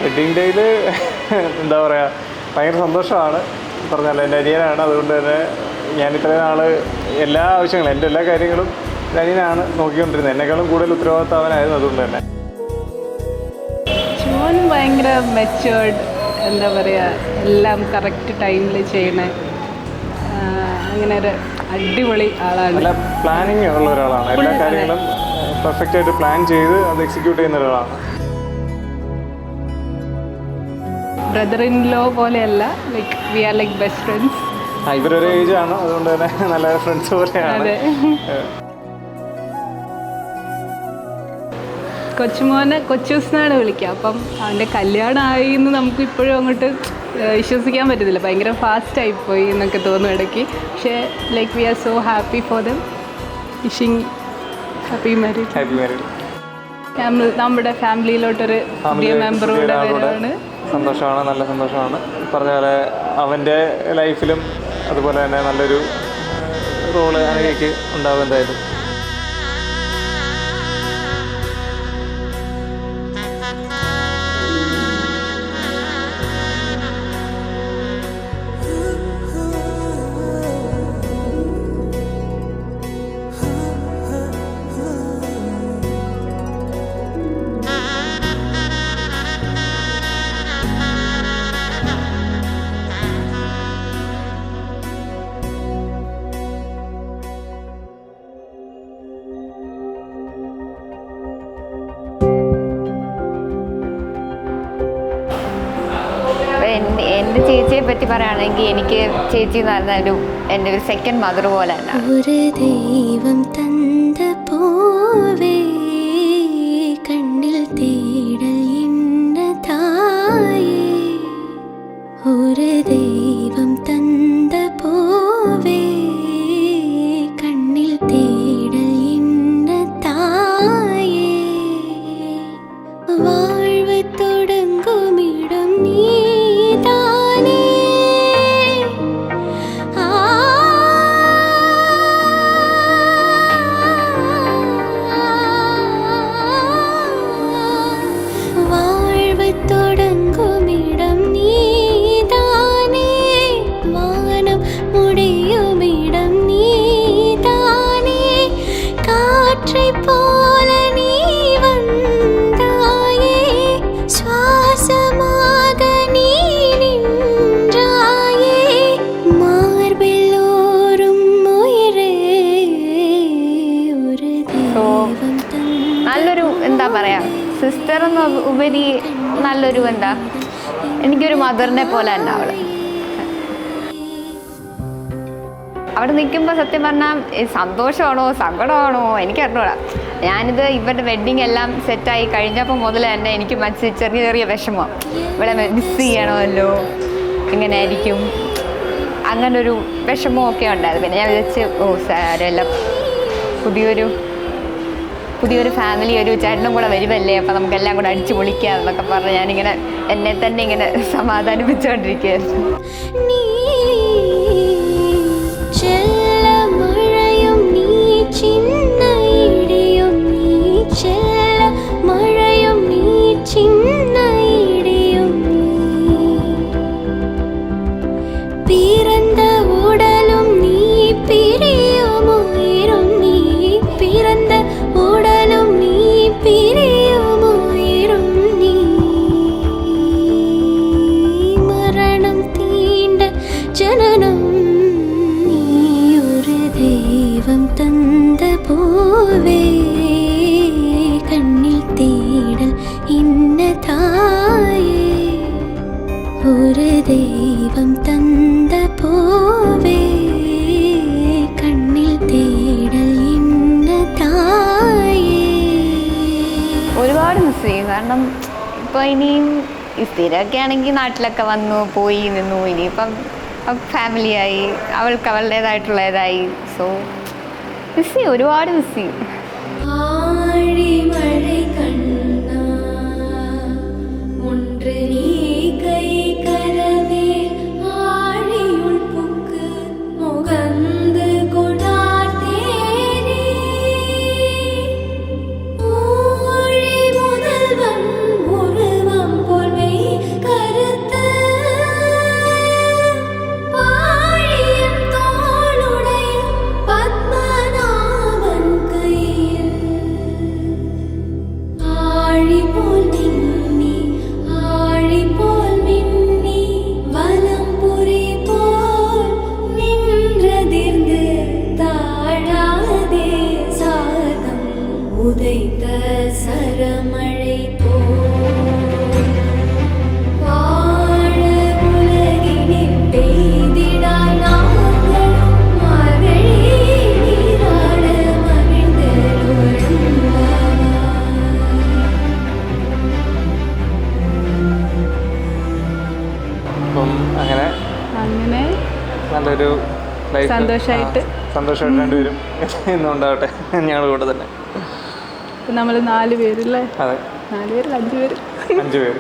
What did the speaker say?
Wedding ഡേയിൽ എന്താ പറയുക, ഭയങ്കര സന്തോഷമാണ്. പറഞ്ഞല്ലോ, എൻ്റെ അനിയനാണ്. അതുകൊണ്ട് തന്നെ ഞാൻ ഇത്രയും നാൾ എല്ലാ ആവശ്യങ്ങളും, എൻ്റെ എല്ലാ കാര്യങ്ങളും അനിയനാണ് നോക്കിക്കൊണ്ടിരുന്നത്. എന്നെക്കാളും കൂടുതൽ ഉത്തരവാദിത്തം അവനായിരുന്നു. അതുകൊണ്ട് തന്നെ മോൻ ഭയങ്കര മെച്ചുവേർഡ്, എന്താ പറയുക, എല്ലാം കറക്റ്റ് ടൈമിൽ ചെയ്യണ അങ്ങനെ ഒരു അടിപൊളി ആളാണ്. നല്ല പ്ലാനിങ് ഉള്ള ഒരാളാണ്. എല്ലാ കാര്യങ്ങളും പെർഫെക്റ്റ് ആയിട്ട് പ്ലാൻ ചെയ്ത് അത് എക്സിക്യൂട്ട് ചെയ്യുന്ന ഒരാളാണ്. ബ്രദർ ഇൻ ലോ പോലെയല്ല, like we are like best friends. ഇവരൊരു ഏജാണ്, അതുകൊണ്ട് തന്നെ നല്ല ഫ്രണ്ട്സ് പോലെയാണ്. കൊച്ചുമോനെ കൊച്ചൂസ്ന്നാണ് വിളിക്കുക. അപ്പം അവൻ്റെ കല്യാണമായി എന്ന് നമുക്ക് ഇപ്പോഴും അങ്ങോട്ട് വിശ്വസിക്കാൻ പറ്റത്തില്ല. ഭയങ്കര ഫാസ്റ്റായിപ്പോയി എന്നൊക്കെ തോന്നും ഇടയ്ക്ക്. പക്ഷേ like we are so happy for them. Wishing happy married. Happy married. നമ്മുടെ ഫാമിലിയിലോട്ടൊരു പുതിയ മെമ്പറൂടെ വരാണ്. സന്തോഷമാണ്, നല്ല സന്തോഷമാണ്. പറഞ്ഞ പോലെ അവൻ്റെ ലൈഫിലും അതുപോലെ തന്നെ നല്ലൊരു റോള് അനഘയ്ക്ക് ഉണ്ടാവും എന്തായാലും. എൻ്റെ ചേച്ചിയെ പറ്റി പറയുകയാണെങ്കിൽ എനിക്ക് ചേച്ചി എന്ന് പറഞ്ഞ എൻ്റെ ഒരു സെക്കൻഡ് മദർ പോലെ തന്നെ. ഒരു ദൈവം തന്ന പോവേ കണ്ണിൽ തേടൽ എന്നതായേ. ഒരു ദൈവം തന്ന പോവേ കണ്ണിൽ തേടൽ എന്നതായേ. വാഴ്വ് തുടങ്ങുമിടം നീ നല്ലൊരു എന്താ പറയുക, സിസ്റ്റർ എന്ന് ഉപരി നല്ലൊരു എന്താ, എനിക്കൊരു മദറിനെ പോലെ തന്നെ അവൾ. അവിടെ നിൽക്കുമ്പോൾ സത്യം പറഞ്ഞാൽ സന്തോഷമാണോ സങ്കടമാണോ എനിക്കറിഞ്ഞൂടാ. ഞാനിത് ഇവരുടെ വെഡ്ഡിങ് എല്ലാം സെറ്റായി കഴിഞ്ഞപ്പോൾ മുതൽ തന്നെ എനിക്ക് മനസ്സിൽ ചെറിയ ചെറിയ വിഷമം, ഇവിടെ മിസ് ചെയ്യണമല്ലോ, എങ്ങനെ ആയിരിക്കും, അങ്ങനൊരു വിഷമമൊക്കെ ഉണ്ടായത്. പിന്നെ ഞാൻ വിചാരിച്ച് സാരമില്ല, പുതിയൊരു ഫാമിലി, ഒരു ചേട്ടനും കൂടെ വരുമല്ലേ, അപ്പം നമുക്കെല്ലാം കൂടെ അടിച്ചു പൊളിക്കാം എന്നൊക്കെ പറഞ്ഞ് ഞാനിങ്ങനെ എന്നെ തന്നെ ഇങ്ങനെ സമാധാനിപ്പിച്ചുകൊണ്ടിരിക്കുകയായിരുന്നു. ഒരു ദൈവം തന്ന പോവേ കണ്ണിൽ തേടൽ എന്നതായേ. ഒരുപാട് മിസ് ചെയ്യും. കാരണം ഇപ്പോൾ ഇനിയും സ്ഥിരമൊക്കെ ആണെങ്കിൽ നാട്ടിലൊക്കെ വന്നു പോയി നിന്നു. ഇനിയിപ്പം ഫാമിലിയായി, അവൾക്ക് അവളുടേതായിട്ടുള്ളതായി. സോ മിസ് ചെയ്യും, ഒരുപാട് മിസ് ചെയ്യും. முதல்வன் உருவம் போல் സന്തോഷമായിട്ട് സന്തോഷമായിട്ട് രണ്ടുപേരും എന്നും ഉണ്ടാവട്ടെ. ഞങ്ങൾ കൂടെ തന്നെ. നമ്മൾ 4 പേരല്ലേ? അതെ, 4 പേരിൽ 5 പേര്. 5 പേര്.